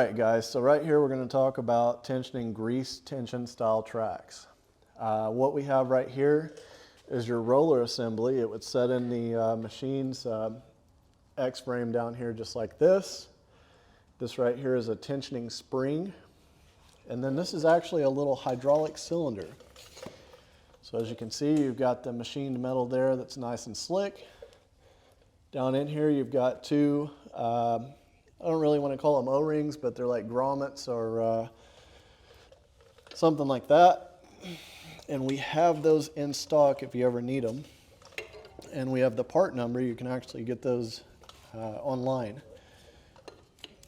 right, guys, so right here we're going to talk about tensioning grease tension style tracks. What we have right here is your roller assembly. It would set in the machine's X-frame down here just like this. This right here is a tensioning spring. And then this is actually a little hydraulic cylinder. So as you can see, you've got the machined metal there that's nice and slick. Down in here you've got two, I don't really want to call them O-rings, but they're like grommets or something like that. And we have those in stock if you ever need them. And we have the part number. You can actually get those online.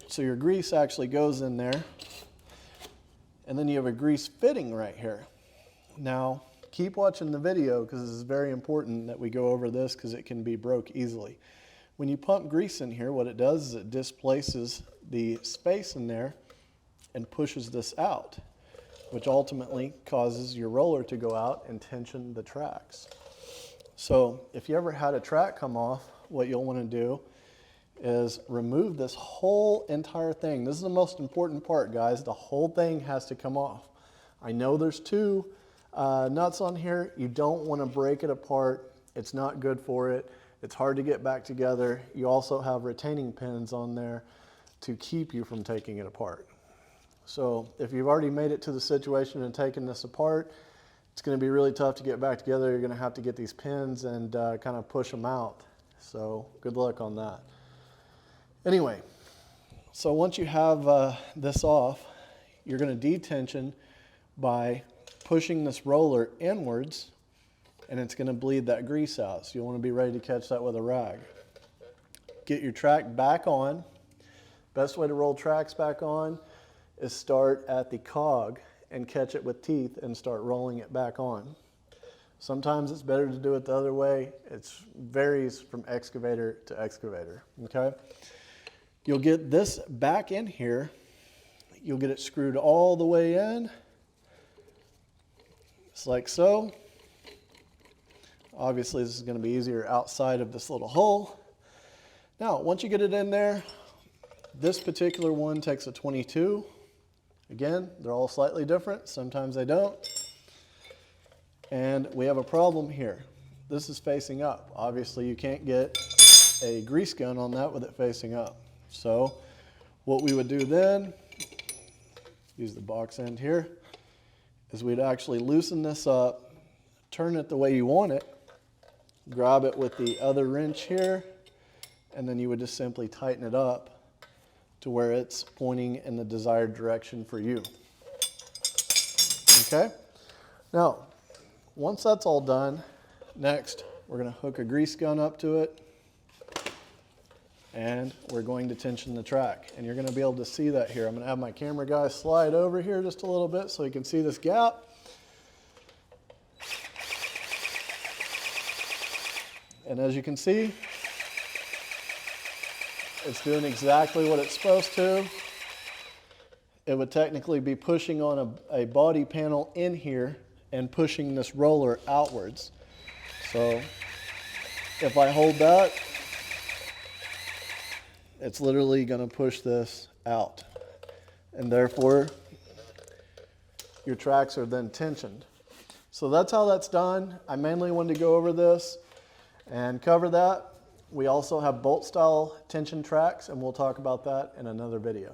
So your grease actually goes in there. And then you have a grease fitting right here. Now, keep watching the video because this is very important that we go over this because it can be broke easily. When you pump grease in here, what it does is it displaces the space in there and pushes this out, which ultimately causes your roller to go out and tension the tracks. So if you ever had a track come off, what you'll want to do is remove this whole entire thing. This is the most important part, guys. The whole thing has to come off. I know there's two nuts on here. You don't want to break it apart. It's not good for it. It's hard to get back together. You also have retaining pins on there to keep you from taking it apart. So if you've already made it to the situation and taken this apart, it's going to be really tough to get back together. You're going to have to get these pins and kind of push them out. So good luck on that. Anyway, so once you have this off, you're going to detension by pushing this roller inwards, and it's going to bleed that grease out. So you'll want to be ready to catch that with a rag. Get your track back on. Best way to roll tracks back on is start at the cog and catch it with teeth and start rolling it back on. Sometimes it's better to do it the other way. It varies from excavator to excavator, okay? You'll get this back in here. You'll get it screwed all the way in, just like so. Obviously, this is going to be easier outside of this little hole. Now, once you get it in there, this particular one takes a 22. Again, they're all slightly different. Sometimes they don't. And we have a problem here. This is facing up. Obviously, you can't get a grease gun on that with it facing up. So what we would do then, use the box end here, is we'd actually loosen this up, turn it the way you want it, grab it with the other wrench here, and then you would just simply tighten it up to where it's pointing in the desired direction for you. Okay? Now, once that's all done, next we're going to hook a grease gun up to it, and we're going to tension the track. And you're going to be able to see that here. I'm going to have my camera guy slide over here just a little bit so you can see this gap. And as you can see, it's doing exactly what it's supposed to. It would technically be pushing on a body panel in here and pushing this roller outwards. So if I hold that, it's literally going to push this out. And therefore, your tracks are then tensioned. So that's how that's done. I mainly wanted to go over this and cover that. We also have bolt style tension tracks, and we'll talk about that in another video.